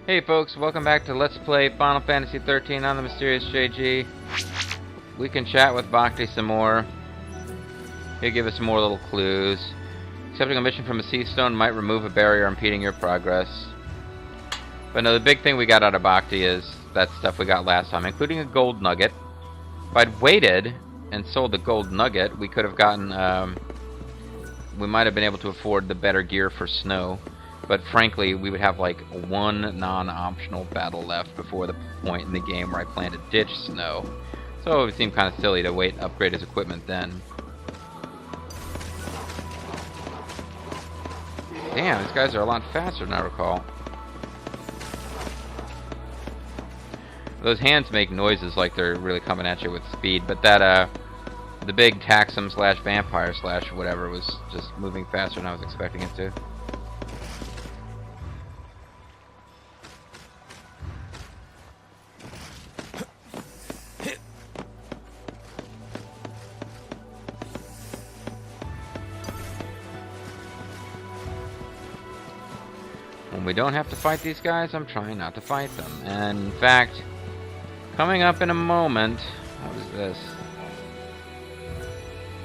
Hey folks, welcome back to Let's Play Final Fantasy XIII on the Mysterious JG. We can chat with Bhakti some more. He'll give us some more little clues. Accepting a mission from a sea stone might remove a barrier impeding your progress. But no, the big thing we got out of Bhakti is that stuff we got last time, including a gold nugget. If I'd waited and sold the gold nugget, we could have gotten, we might have been able to afford the better gear for snow. But frankly, we would have like one non-optional battle left before the point in the game where I plan to ditch snow. So it would seem kind of silly to wait and upgrade his equipment then. Damn, these guys are a lot faster than I recall. Those hands make noises like they're really coming at you with speed, but that, the big Taxum slash vampire slash whatever was just moving faster than I was expecting it to. When we don't have to fight these guys, I'm trying not to fight them. And in fact, coming up in a moment, what was this?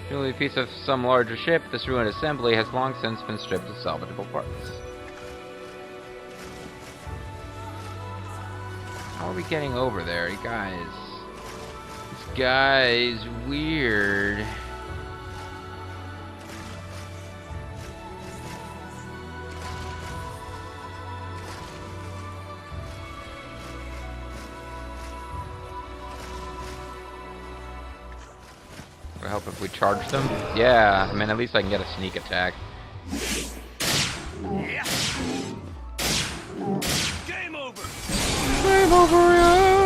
Surely a piece of some larger ship, this ruined assembly has long since been stripped of salvageable parts. How are we getting over there, you guys? This guy's weird. Would help if we charged them. Yeah, I mean, at least I can get a sneak attack. Game over. Game over, yeah.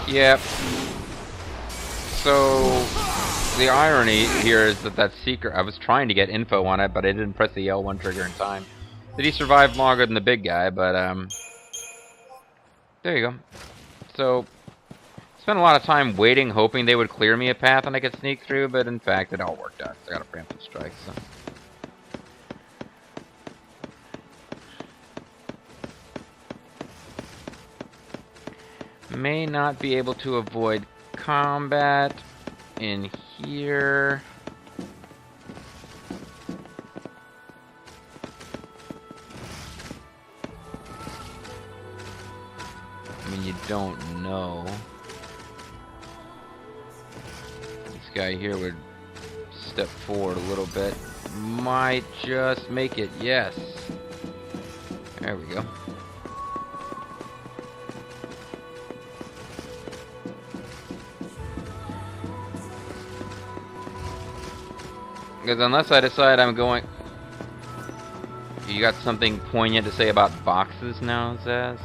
Yep. So, the irony here is that secret, I was trying to get info on it, but I didn't press the L1 trigger in time. That he survived longer than the big guy, but, there you go. So, spent a lot of time waiting, hoping they would clear me a path and I could sneak through, but in fact, it all worked out. I got a preemptive strike, so. May not be able to avoid combat in here. I mean, you don't know. This guy here would step forward a little bit. Might just make it, yes. There we go. Because unless I decide I'm going... You got something poignant to say about boxes now, Zaz?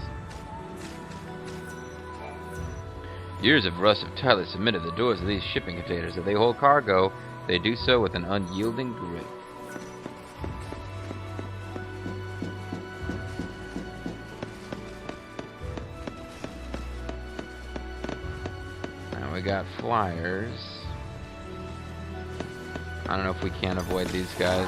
Years of rust have tightly cemented the doors of these shipping containers. If they hold cargo, they do so with an unyielding grip. Now we got flyers. I don't know if we can avoid these guys.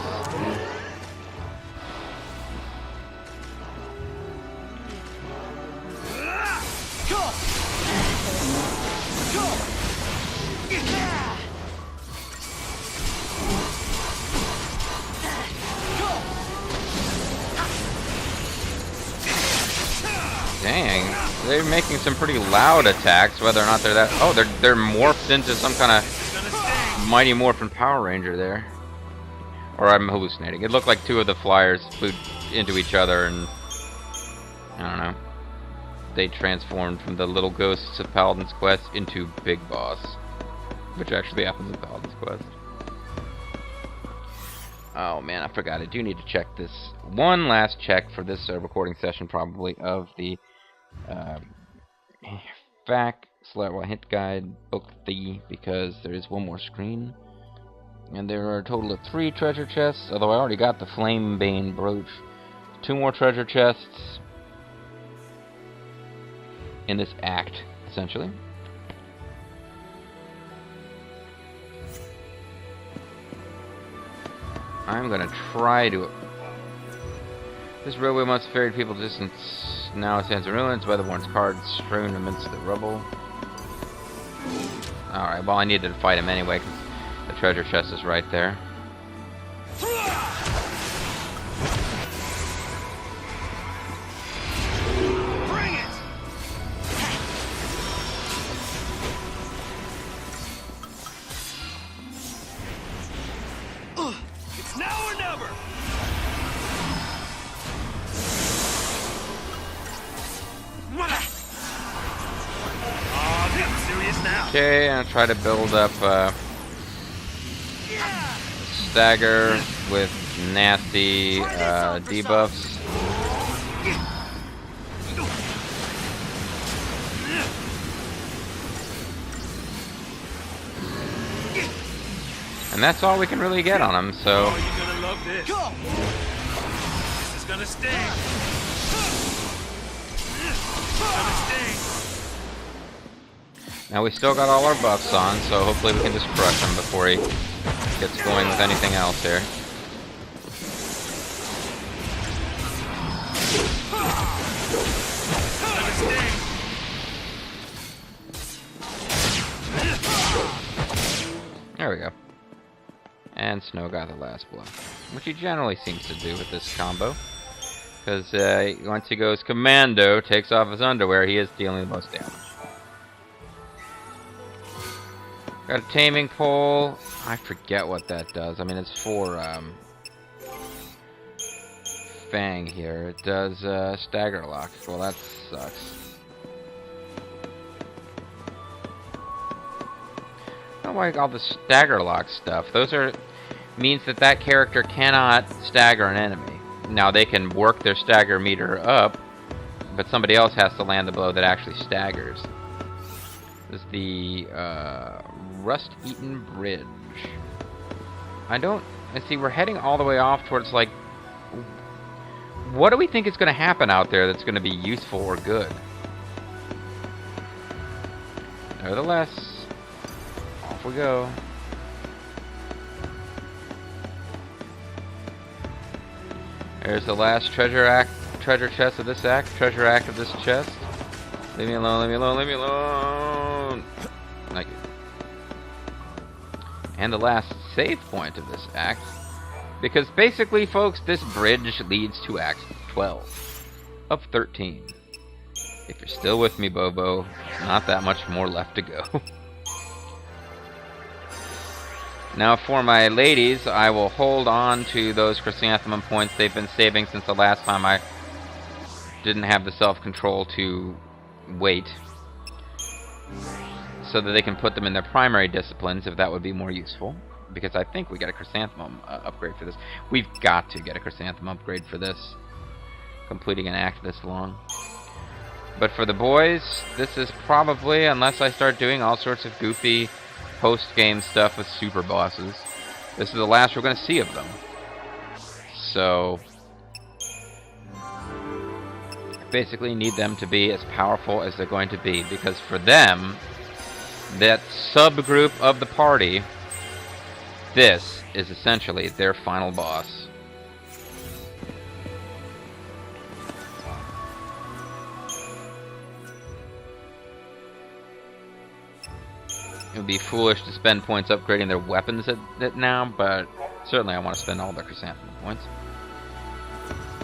Dang, they're making some pretty loud attacks, whether or not they're that... Oh, they're morphed into some kind of Mighty Morphin Power Ranger there. Or I'm hallucinating. It looked like two of the flyers flew into each other and... I don't know. They transformed from the little ghosts of Paladin's Quest into Big Boss. Which actually happens in Paladin's Quest. Oh man, I forgot. I do need to check this. One last check for this recording session probably of the... hint guide book because there is one more screen. And there are a total of 3 treasure chests, although I already got the Flame Bane brooch. 2 more treasure chests in this act, essentially. I'm gonna try to... This railway must ferry people distance now stands in ruins, weatherworn cards strewn amidst the rubble. Alright, well I needed to fight him anyway, because the treasure chest is right there. Bring it! It's now or never! Okay, I'm gonna try to build up stagger with nasty debuffs. And that's all we can really get on him, so... Oh, you're gonna love this. This is gonna sting. It's gonna sting. Now we still got all our buffs on, so hopefully we can just crush him before he gets going with anything else here. There we go. And Snow got the last blow, which he generally seems to do with this combo. Because once he goes commando, takes off his underwear, he is dealing the most damage. Got a taming pole. I forget what that does. I mean, it's for Fang here. It does stagger lock. Well, that sucks. I don't like all the stagger lock stuff. Those are means that character cannot stagger an enemy. Now they can work their stagger meter up, but somebody else has to land the blow that actually staggers. This is the Rust-Eaten Bridge. I see we're heading all the way off towards, like, what do we think is going to happen out there that's going to be useful or good? Nevertheless, off we go. There's the last treasure chest of this act, treasure act of this chest. Leave me alone, leave me alone, leave me alone! Thank you. And the last save point of this act. Because basically, folks, this bridge leads to Act 12 of 13. If you're still with me, Bobo, not that much more left to go. Now, for my ladies, I will hold on to those chrysanthemum points they've been saving since the last time I didn't have the self-control to wait, so that they can put them in their primary disciplines, if that would be more useful. Because I think we get a chrysanthemum upgrade for this. We've got to get a chrysanthemum upgrade for this, completing an act this long. But for the boys, this is probably, unless I start doing all sorts of goofy post-game stuff with super bosses, this is the last we're going to see of them. So basically need them to be as powerful as they're going to be, because for them, that subgroup of the party, this is essentially their final boss. It would be foolish to spend points upgrading their weapons at now, but certainly I want to spend all their chrysanthemum points.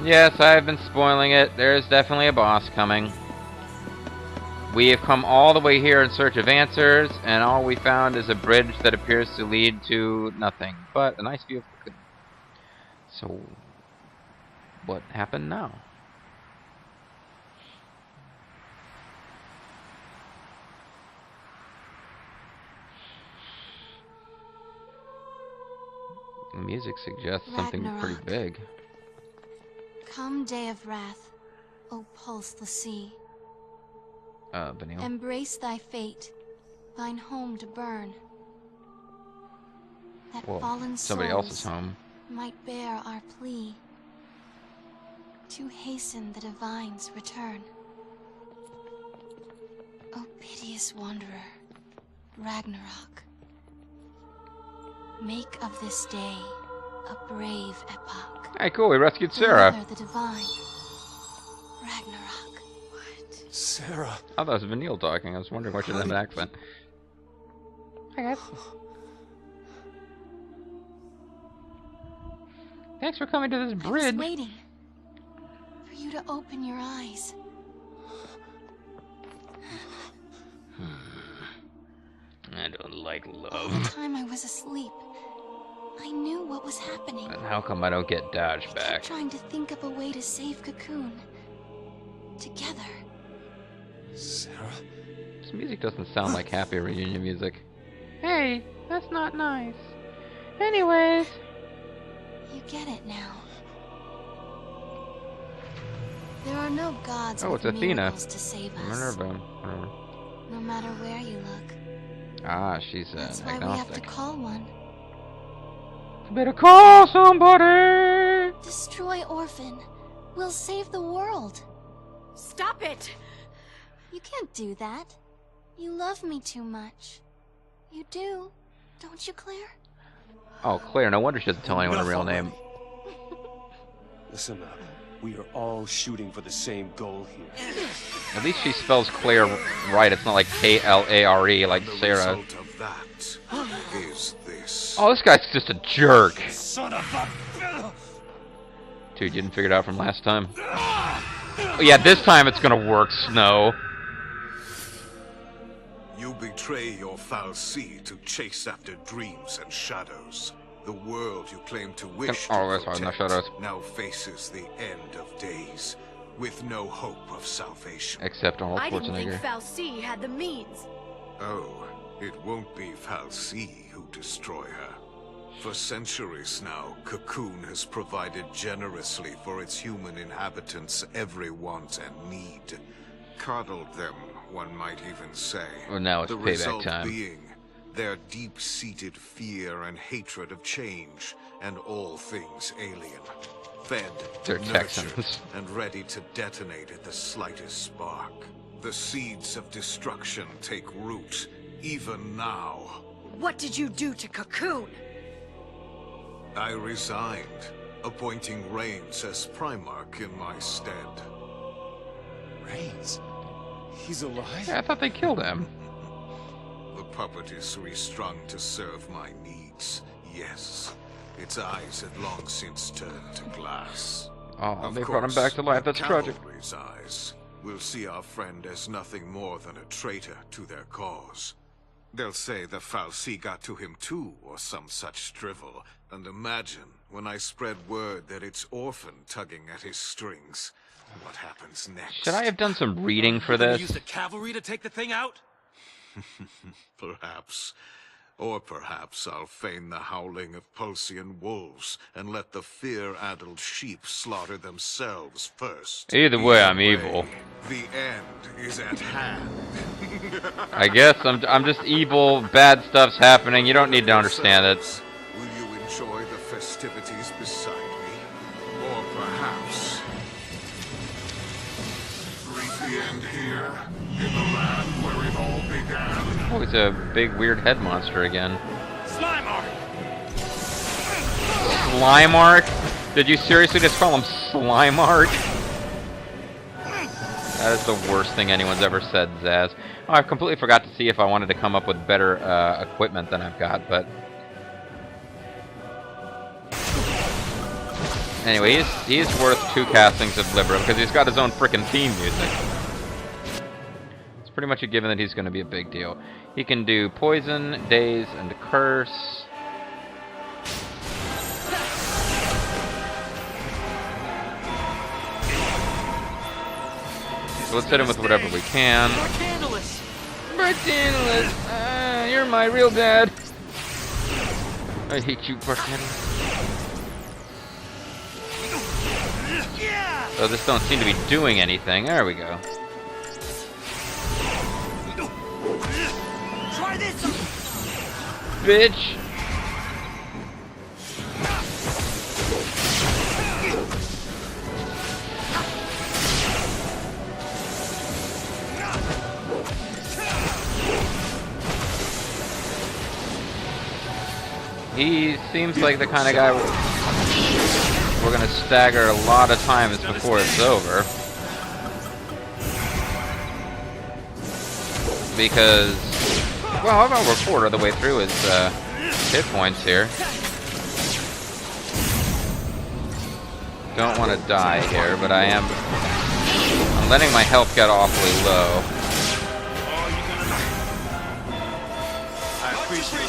Yes, I've been spoiling it. There is definitely a boss coming. We have come all the way here in search of answers, and all we found is a bridge that appears to lead to nothing but a nice view of the... So, what happened now? The music suggests something pretty big. Come, day of wrath, O pulse the sea. Vanille. Embrace thy fate, thine home to burn. that Well, fallen somebody souls else's home. might bear our plea to hasten the divine's return. O piteous wanderer, Ragnarok, make of this day a brave epoch. Hey, cool, we rescued Sarah. Deliver the divine, Ragnarok. What? Sarah. Oh, that was Vanille talking. I was wondering what she had an accent. Hi, guys. Thanks for coming to this I bridge. was waiting for you to open your eyes. I don't like All the love. time I was asleep, I knew what was happening. And how come I don't get dodge I back? kept trying to think of a way to save Cocoon. Together. Sarah. This music doesn't sound like happy reunion music. Hey, that's not nice. Anyways. You get it now. There are no gods Oh, with it's Athena. miracles to save us. Minerva. Whatever. No matter where you look. Ah, she's That's an why we have to agnostic. call one. Better call somebody! Destroy Orphan. We'll save the world. Stop it! You can't do that. You love me too much. You do, don't you, Claire? Oh, Claire, no wonder she doesn't tell anyone her real name. Listen up. We are all shooting for the same goal here. At least she spells Claire right. It's not like K-L-A-R-E like The Sarah. result of that is this. Oh, this guy's just a jerk. Son of a... Dude, you didn't figure it out from last time. Oh, yeah, this time it's gonna work, Snow. You betray your fal'Cie to chase after dreams and shadows. The world you claim to wish Oh, to that's hard, no protect shadows. now faces the end of days, with no hope of salvation. Except Arnold I didn't think Schwarzenegger. fal'Cie had the means. Oh, it won't be fal'Cie who destroy her. For centuries now, Cocoon has provided generously for its human inhabitants every want and need. Coddled them, one might even say. Well, now it's the payback result time. being their deep-seated fear and hatred of change and all things alien. Fed, They're nurtured, Texans. and ready to detonate at the slightest spark. The seeds of destruction take root, even now. What did you do to Cocoon? I resigned, appointing Reigns as Primarch in my stead. Reigns? He's alive? Yeah, I thought they killed him. The puppet is restrung to serve my needs, yes. Its eyes had long since turned to glass. Oh, Of they brought him course, back to life. the That's tragic. cavalry's eyes will see our friend as nothing more than a traitor to their cause. They'll say the fal'Cie got to him too, or some such drivel. And imagine, when I spread word that it's Orphan tugging at his strings, what happens next? Should I have done some reading for Gonna this? use the cavalry to take the thing out? Perhaps. Or perhaps I'll feign the howling of Pulsian wolves and let the fear-addled sheep slaughter themselves first. Either way, I'm evil. The end is at hand. I guess I'm just evil. Bad stuff's happening. You don't need to understand it. Will you enjoy the festivities beside me? Or perhaps greet the end here, in the land where it all began. Oh, he's a big weird head monster again. Slimer! Slimark? Did you seriously just call him Slimark? That is the worst thing anyone's ever said, Zaz. Oh, I completely forgot to see if I wanted to come up with better equipment than I've got, but... Anyway, he's worth 2 castings of Libra because he's got his own frickin' theme music. It's pretty much a given that he's going to be a big deal. He can do Poison, Daze, and Curse. So let's hit him with whatever we can. Barcandalus! Barcandalus! You're my real dad. I hate you, Barcandalus. So this don't seem to be doing anything. There we go. Try this! Bitch! He seems like the kind of guy we're gonna stagger a lot of times before it's over. Because, well, about a quarter of the way through his hit points here. Don't want to die here, but I'm letting my health get awfully low. I appreciate it.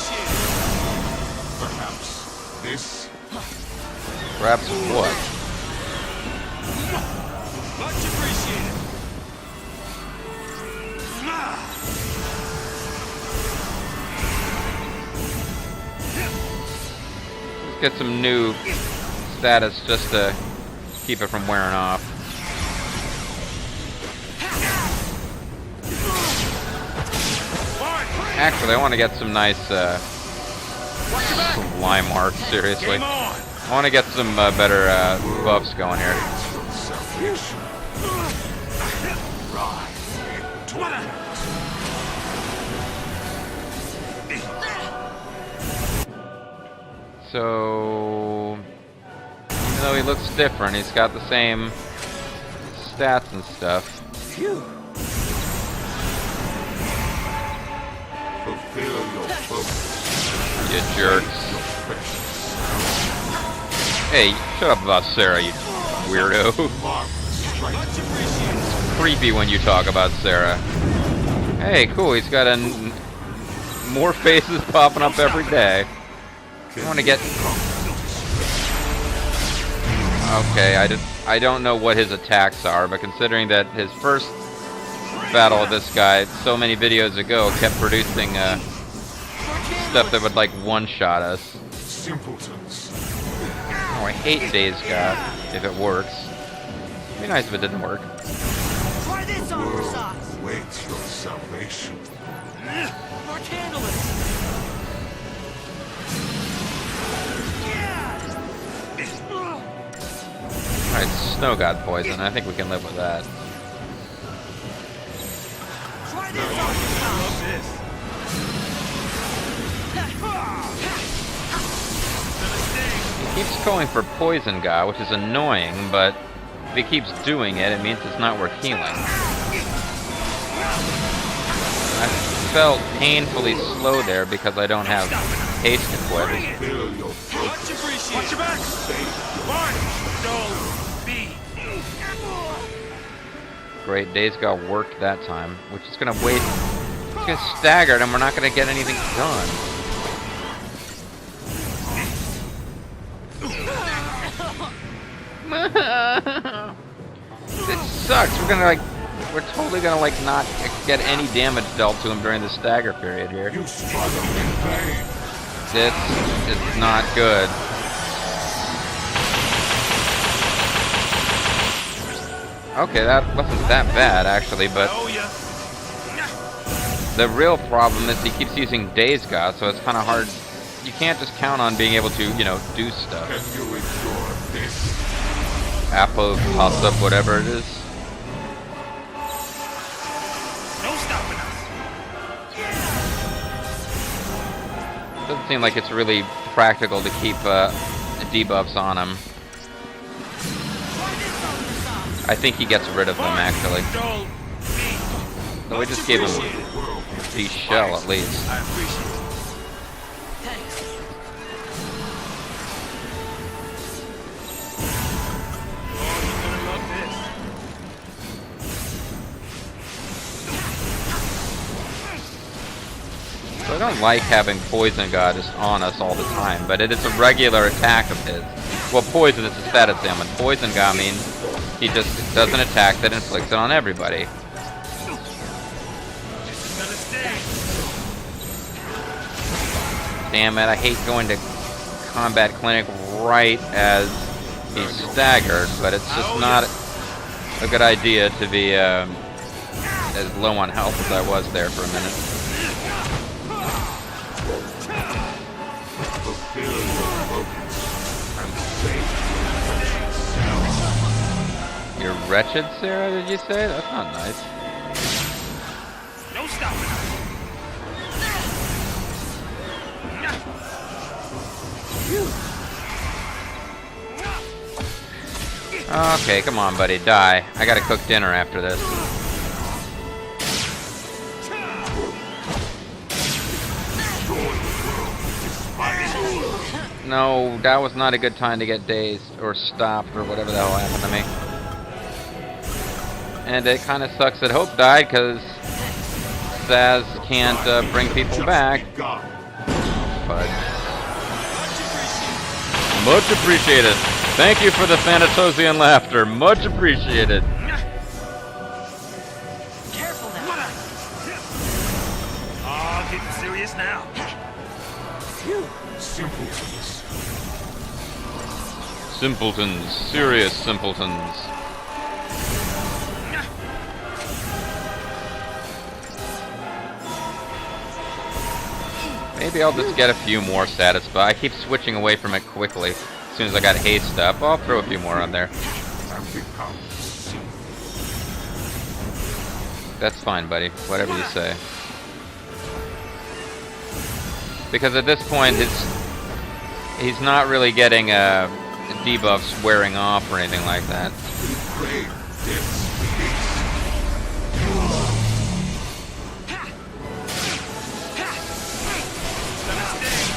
Perhaps this? Perhaps what? Much appreciated. Let's get some new status just to keep it from wearing off. Actually, I want to get some nice slime art, seriously. I want to get some better buffs going here. So, even though he looks different, he's got the same stats and stuff. Fulfill your purpose. You jerks. Hey, shut up about Sarah, you weirdo. It's creepy when you talk about Sarah. Hey, cool, he's got more faces popping up every day. I want to get... Okay, I don't know what his attacks are, but considering that his first battle with this guy so many videos ago kept producing stuff that would like one-shot us. Simpletons. Oh, I hate Days God if it works. It'd be nice if it didn't work. Try this on for size. Wait your salvation. More candles. Alright, Snow God poison. I think we can live with that. Try this on for size. He keeps going for Poison God, which is annoying, but if he keeps doing it, it means it's not worth healing. I felt painfully slow there because I don't have haste equipped. Much appreciated. Watch your back. March. Don't be. Great, Days God worked that time, which is gonna wait. It's gonna staggered, and we're not gonna get anything done. This sucks. We're totally gonna like not get any damage dealt to him during the stagger period here. You struggle in vain. This is not good. Okay, that wasn't that bad actually, but Oh yeah. the real problem is he keeps using Days God, so it's kind of hard. You can't just count on being able to, you know, do stuff. Can you endure this? Apple, toss up, whatever it is. No stopping us. Doesn't seem like it's really practical to keep debuffs on him. I think he gets rid of them actually. Don't be. So we just gave him the shell at least. I appreciate it. So I don't like having Poison God just on us all the time, but it is a regular attack of his. Well, Poison is a status ailment. Poison God means he just does an attack that inflicts it on everybody. Damn it, I hate going to combat clinic right as he's staggered, but it's just not a good idea to be as low on health as I was there for a minute. You're wretched, Sarah, did you say? That's not nice. No stopping us. Okay, come on, buddy, die. I gotta cook dinner after this. No, that was not a good time to get dazed or stopped or whatever the hell happened to me. And it kind of sucks that Hope died because Zaz can't bring people back. But much appreciated. Thank you for the Thanatosian laughter. Much appreciated. Careful now. Oh, getting serious now. Simpletons. Simpletons. Serious simpletons. Maybe I'll just get a few more status, but I keep switching away from it quickly. As soon as I got haste up, I'll throw a few more on there. That's fine, buddy. Whatever you say. Because at this point, he's not really getting debuffs wearing off or anything like that.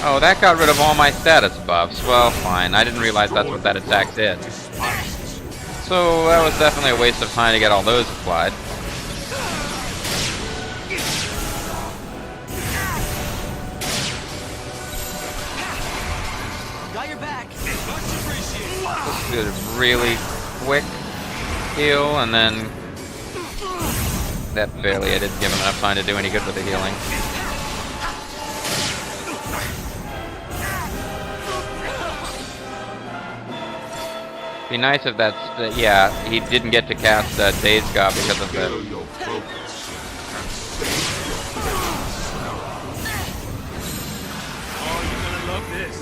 Oh, that got rid of all my status buffs. Well, fine. I didn't realize that's what that attack did. So that was definitely a waste of time to get all those applied. Got your back. Just did a really quick heal, and then that barely I didn't give him enough time to do any good with the healing. Be nice if that's yeah, he didn't get to cast Days God because of the. Oh, you're gonna love this.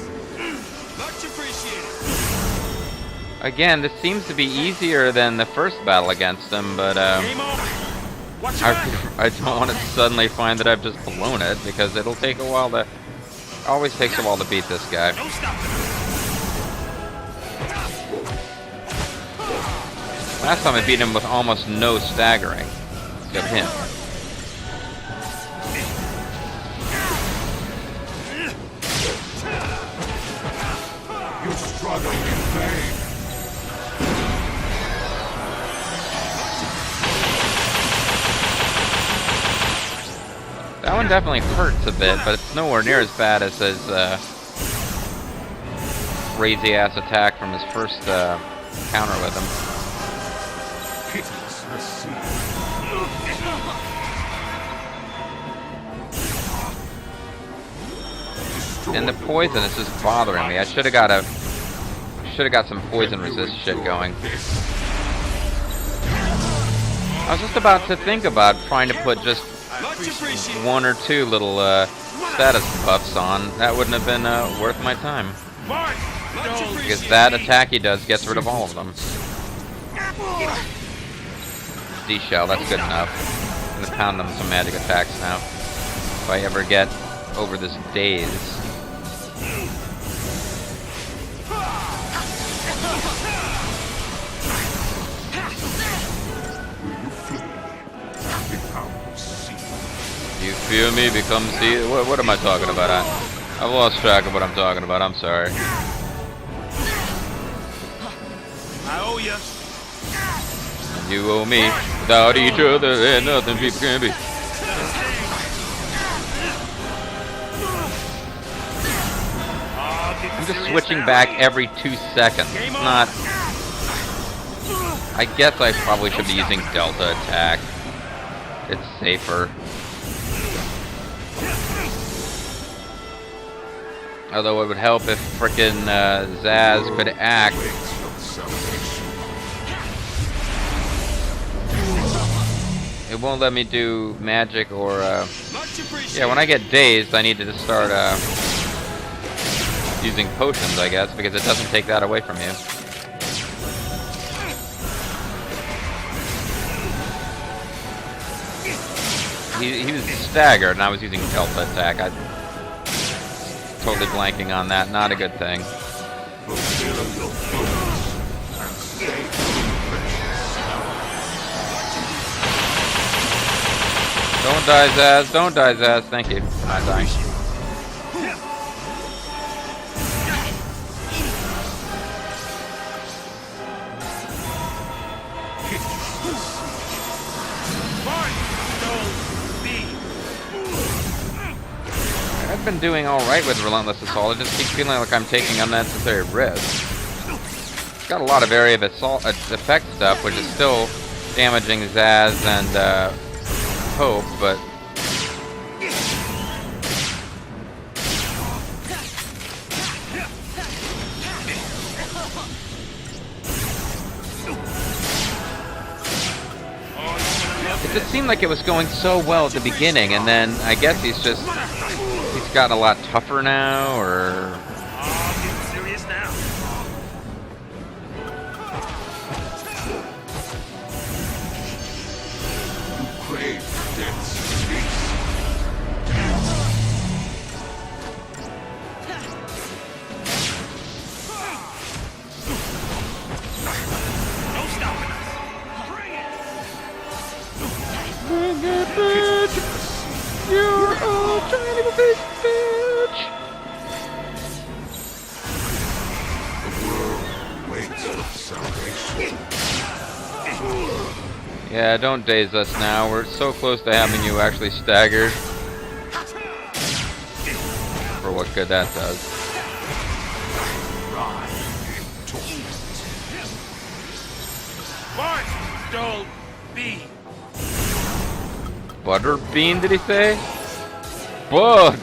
Much appreciated. Again, this seems to be easier than the first battle against him, but Game over. Watch your back. I don't want to suddenly find that I've just blown it because it'll take a while to. Always takes a while to beat this guy. Don't stop them. Last time I beat him with almost no staggering of him. You're struggling in vain. That one definitely hurts a bit, but it's nowhere near as bad as his crazy ass attack from his first counter with him. And the poison is just bothering me. I should have got some poison resist shit going. I was just about to think about trying to put just one or two little status buffs on. That wouldn't have been worth my time. Because that attack he does gets rid of all of them. D-shell, that's good enough. I'm gonna pound them some magic attacks now. If I ever get over this daze. You feel me? Become see. What am I talking about? I've lost track of what I'm talking about. I'm sorry. I owe you. You owe me. Without each other, there's nothing people can be. I'm just switching back every 2 seconds. It's not. I guess I probably should be using Delta attack. It's safer. Although it would help if frickin' Zaz could act. It won't let me do magic or yeah, when I get dazed I need to just start using potions, I guess, because it doesn't take that away from you. He was staggered and I was using Delta attack. totally blanking on that. Not a good thing. Don't die, Zaz. Don't die, Zaz. Thank you. I'm not dying. I've been doing alright with Relentless Assault. I just keep feeling like I'm taking unnecessary risks. It's got a lot of area of assault effect stuff, which is still damaging Zaz and Hope, but it just seemed like it was going so well at the beginning, and then I guess he's gotten a lot tougher now, or Oh, getting serious now. No stopping us. Bring it. you're a tiny little bitch. Yeah, don't daze us now. We're so close to having you actually staggered. For what good that does. March, dull bee. Butterbean, did he say? Butterbean.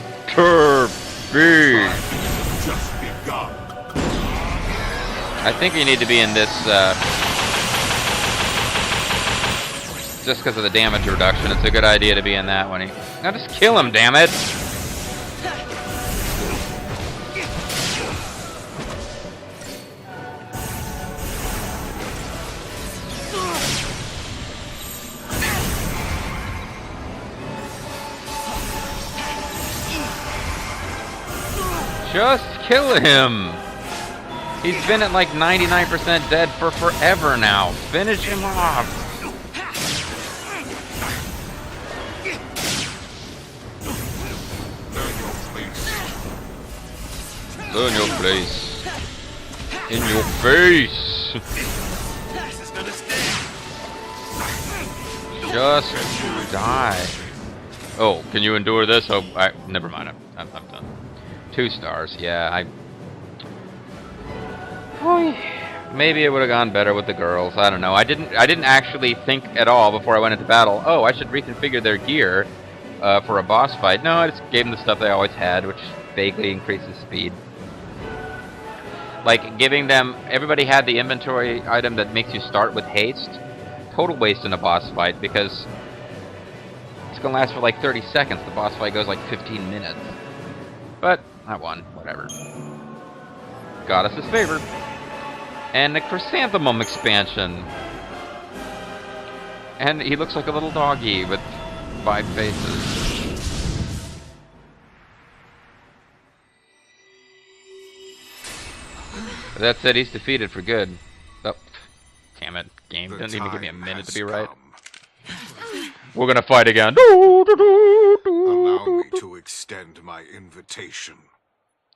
I think you need to be in this, just because of the damage reduction. It's a good idea to be in that one. Now just kill him, damn it! Just kill him! He's been at like 99% dead for forever now. Finish him off! Learn your place. In your face! This is gonna stay. Just die. Oh, can you endure this? Oh, never mind. I'm done. 2 stars. Yeah, maybe it would have gone better with the girls. I don't know. I didn't actually think at all before I went into battle. Oh, I should reconfigure their gear for a boss fight. No, I just gave them the stuff they always had, which vaguely increases speed. Like giving them. Everybody had the inventory item that makes you start with haste. Total waste in a boss fight because it's gonna last for like 30 seconds. The boss fight goes like 15 minutes. But I won. Whatever. Goddess's favor. And the Chrysanthemum expansion. And he looks like a little doggy with 5 faces. But that's it, he's defeated for good. Oh, damn it. Game didn't even give me a minute to be right. We're gonna fight again. Allow me to extend my invitation.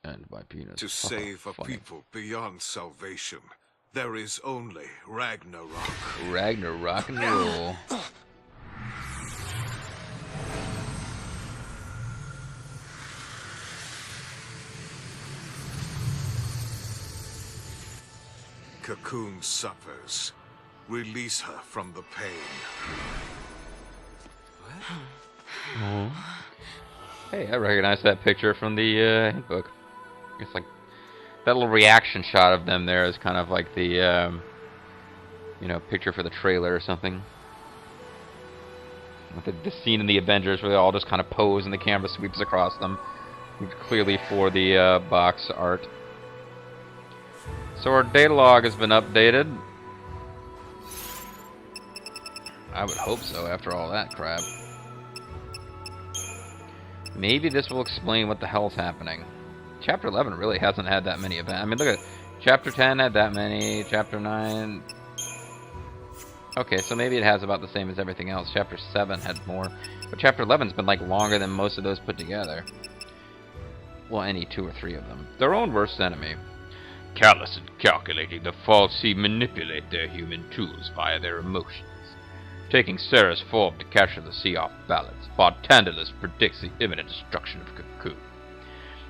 And my penis. To save a people beyond salvation, there is only Ragnarok. Ragnarok and roll. Cocoon suffers. Release her from the pain. Hey, I recognize that picture from the handbook. It's like that little reaction shot of them there is kind of like the you know, picture for the trailer or something. With the scene in the Avengers where they all just kind of pose and the camera sweeps across them, clearly for the box art. So our data log has been updated. I would hope so after all that crap. Maybe this will explain what the hell's happening. Chapter 11 really hasn't had that many events. I mean, look at Chapter 10 had that many. Chapter 9. Okay, so maybe it has about the same as everything else. Chapter 7 had more, but Chapter 11's been like longer than most of those put together. Well, any 2 or 3 of them. Their own worst enemy. Callous and calculating, the fal'Cie manipulate their human tools via their emotions. Taking Sarah's form to capture the sea off balance, Bartandalus predicts the imminent destruction of Cocoon.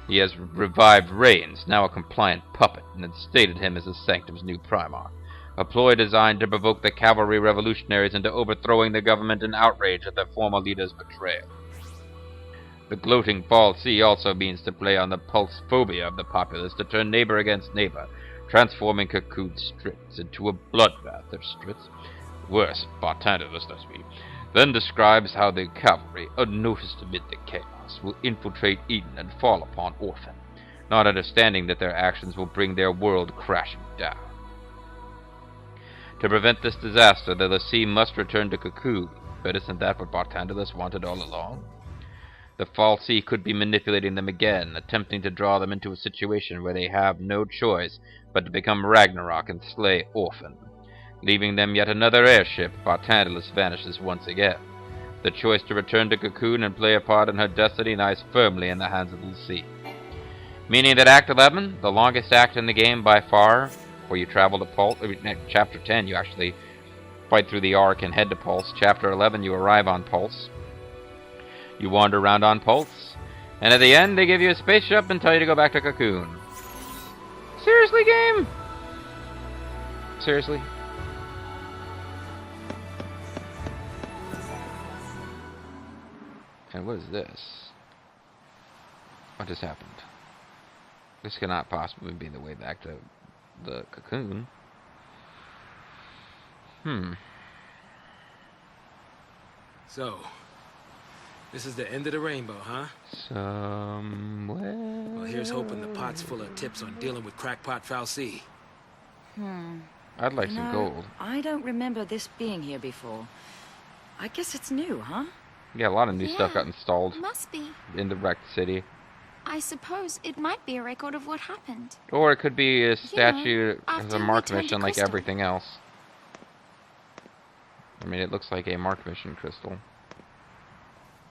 He has revived Reigns, now a compliant puppet, and instated him as the Sanctum's new Primarch, a ploy designed to provoke the cavalry revolutionaries into overthrowing the government in outrage at their former leader's betrayal. The gloating fal'Cie also means to play on the pulse phobia of the populace to turn neighbor against neighbor, transforming Cocoon Strits into a bloodbath of Strits. Worse, Bartandalus does me, then describes how the cavalry, unnoticed amid the chaos, will infiltrate Eden and fall upon Orphan, not understanding that their actions will bring their world crashing down. To prevent this disaster, the l'Cie must return to Cocoon, but isn't that what Bartandalus wanted all along? The fal'Cie could be manipulating them again, attempting to draw them into a situation where they have no choice but to become Ragnarok and slay Orphan. Leaving them yet another airship, Bartandalus vanishes once again. The choice to return to Cocoon and play a part in her destiny lies firmly in the hands of the l'Cie. Meaning that Act 11, the longest act in the game by far, where you travel to Pulse. Chapter 10, you actually fight through the Ark and head to Pulse. Chapter 11, you arrive on Pulse. You wander around on Pulse. And at the end, they give you a spaceship and tell you to go back to Cocoon. Seriously, game? Seriously? And what is this? What just happened? This cannot possibly be the way back to the Cocoon. So, this is the end of the rainbow, huh? Somewhere. Well, here's hoping the pot's full of tips on dealing with crackpot fal'Cie. I'd like some gold. I don't remember this being here before. I guess it's new, huh? Yeah, a lot of new stuff got installed Must be. in the wrecked city. I suppose it might be a record of what happened. Or it could be a statue as after a we mark turned to mission like crystal. everything else. I mean, it looks like a mark mission crystal.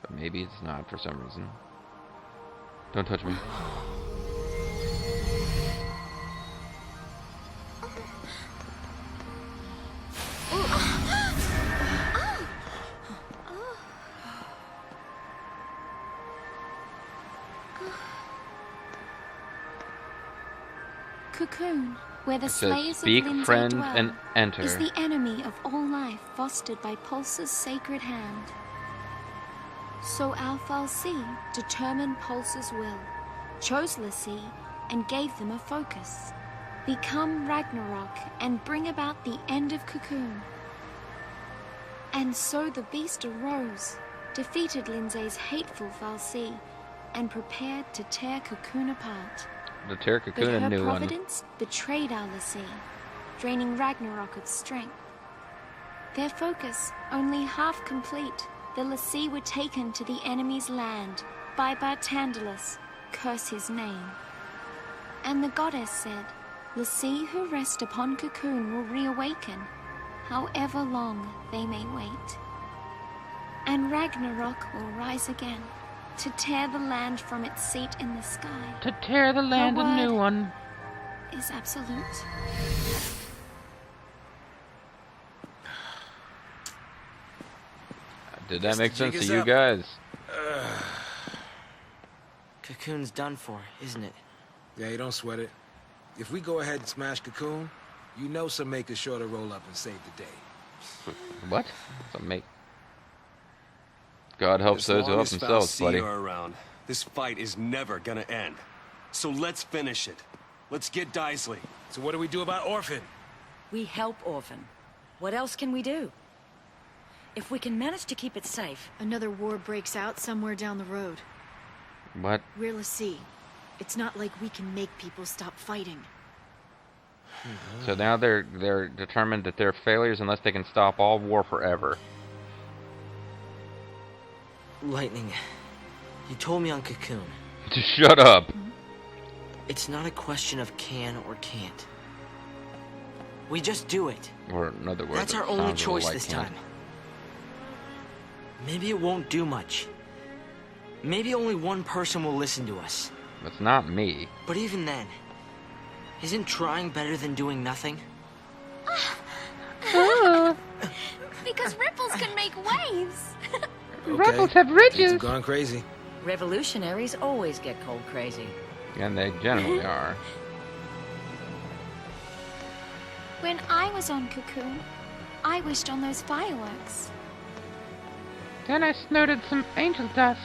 But maybe it's not for some reason. Don't touch me. Cocoon, where the It says, slayers "Speak, of Lindsay friend, dwell, and enter." is the enemy of all life fostered by Pulse's sacred hand. So our fal'Cie determined Pulse's will, chose l'Cie, and gave them a focus. Become Ragnarok and bring about the end of Cocoon. And so the beast arose, defeated Lindsay's hateful fal'Cie, and prepared to tear Cocoon apart. The tear But Cocoon, a her new one. providence betrayed our l'Cie, draining Ragnarok of strength. Their focus only half complete, the l'Cie were taken to the enemy's land by Bartandalus, curse his name. And the goddess said, l'Cie who rest upon Cocoon will reawaken, however long they may wait. And Ragnarok will rise again, to tear the land from its seat in the sky. To tear the land, a new word. one. Is absolute. Did Guess that make the sense jig to is you up. guys? Cocoon's done for, isn't it? Yeah, you don't sweat it. If we go ahead and smash Cocoon, you know some makers sure to roll up and save the day. What? Some make. God helps those who help themselves, buddy. Are around, this fight is never gonna end. So let's finish it. Let's get Daisley. So what do we do about Orphan? We help Orphan. What else can we do? If we can manage to keep it safe, Another war breaks out somewhere down the road. What? We're l'Cie. It's not like we can make people stop fighting. So now they're determined that they're failures unless they can stop all war forever. Lightning, you told me on Cocoon. Just shut up. It's not a question of can or can't. We just do it. Or another word. That's that our only sounds a little choice like this can't. time. Maybe it won't do much. Maybe only one person will listen to us. It's not me. But even then, isn't trying better than doing nothing? Because ripples can make waves. Okay. have Things have gone crazy. Revolutionaries always get cold crazy. And they generally are. When I was on Cocoon, I wished on those fireworks. Then I snorted some angel dust.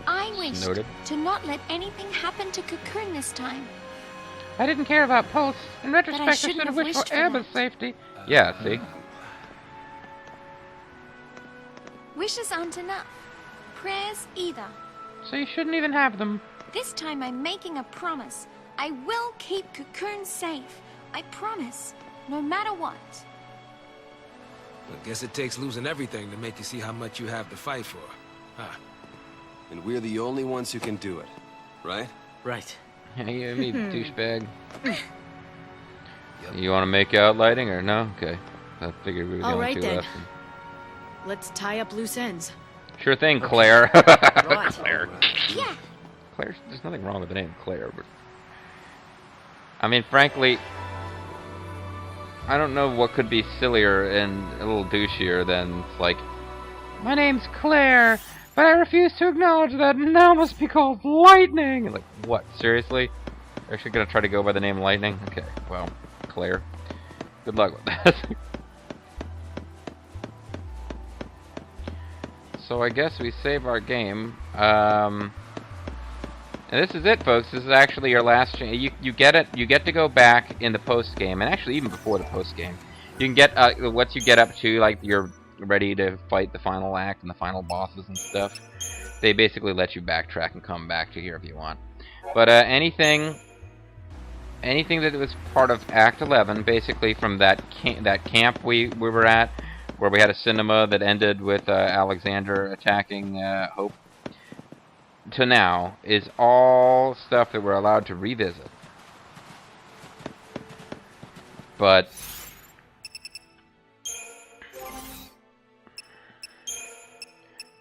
I wished Snorted? to not let anything happen to Cocoon this time. I didn't care about Pulse. In retrospect, I should shouldn't have have wished wished for for Amber's that. safety. Yeah, see? Wishes aren't enough. Prayers either. So you shouldn't even have them. This time I'm making a promise. I will keep Cocoon safe. I promise. No matter what. I guess it takes losing everything to make you see how much you have to fight for. Huh. And we're the only ones who can do it, right? Right. Yeah, you me douchebag. You want to make out lighting or no? Okay. I figured we were the All only right, two then. left. Let's tie up loose ends. Sure thing, Claire. Right. Claire. Yeah. Claire. There's nothing wrong with the name Claire, but I mean, frankly, I don't know what could be sillier and a little douchier than like, My name's Claire, but I refuse to acknowledge that now must be called Lightning. like what? Seriously? You're actually gonna try to go by the name Lightning? Okay. Well, Claire. Good luck with that. So I guess we save our game. And this is it, folks. This is actually your last chance. You get it. You get to go back in the post game, and actually even before the post game, you can get once you get up to like you're ready to fight the final act and the final bosses and stuff. They basically let you backtrack and come back to here if you want. But anything that was part of Act 11, basically from that camp we were at, where we had a cinema that ended with Alexander attacking Hope, to now is all stuff that we're allowed to revisit. But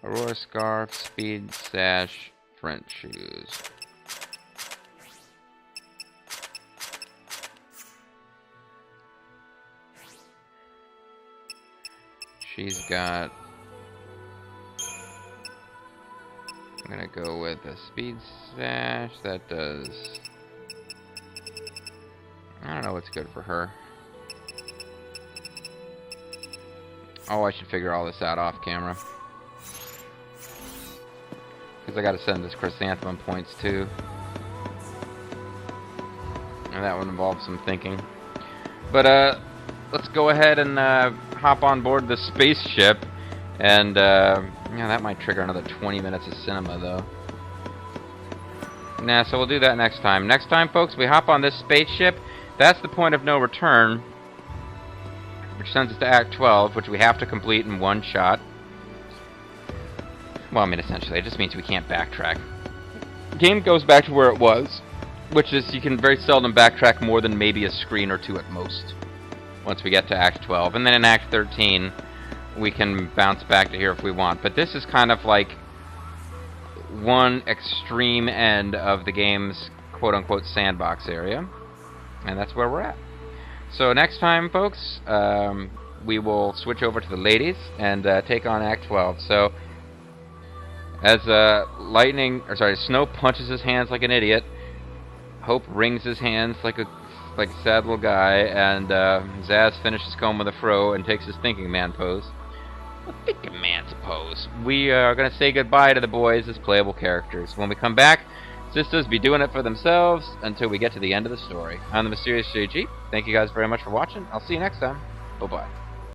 Aurora Scarf, Speed Sash, French Shoes. She's got... I'm gonna go with a Speed Sash. That does... I don't know what's good for her. Oh, I should figure all this out off camera. Because I gotta send this chrysanthemum points too. And that would involve some thinking. But, let's go ahead and hop on board the spaceship, and yeah, that might trigger another 20 minutes of cinema though. Nah, so we'll do that next time. Next time, folks, we hop on this spaceship. That's the point of no return, which sends us to Act 12, which we have to complete in one shot. Well, I mean, essentially, it just means we can't backtrack. The game goes back to where it was, which is you can very seldom backtrack more than maybe a screen or two at most. Once we get to Act 12. And then in Act 13, we can bounce back to here if we want. But this is kind of like one extreme end of the game's quote-unquote sandbox area. And that's where we're at. So next time, folks, we will switch over to the ladies and take on Act 12. So as Snow punches his hands like an idiot, Hope wrings his hands like a sad little guy, and Zaz finishes comb with a fro and takes his thinking man pose. A thinking man's pose. We are going to say goodbye to the boys as playable characters. When we come back, sisters be doing it for themselves until we get to the end of the story. I'm the Mysterious JG. Thank you guys very much for watching. I'll see you next time. Bye-bye.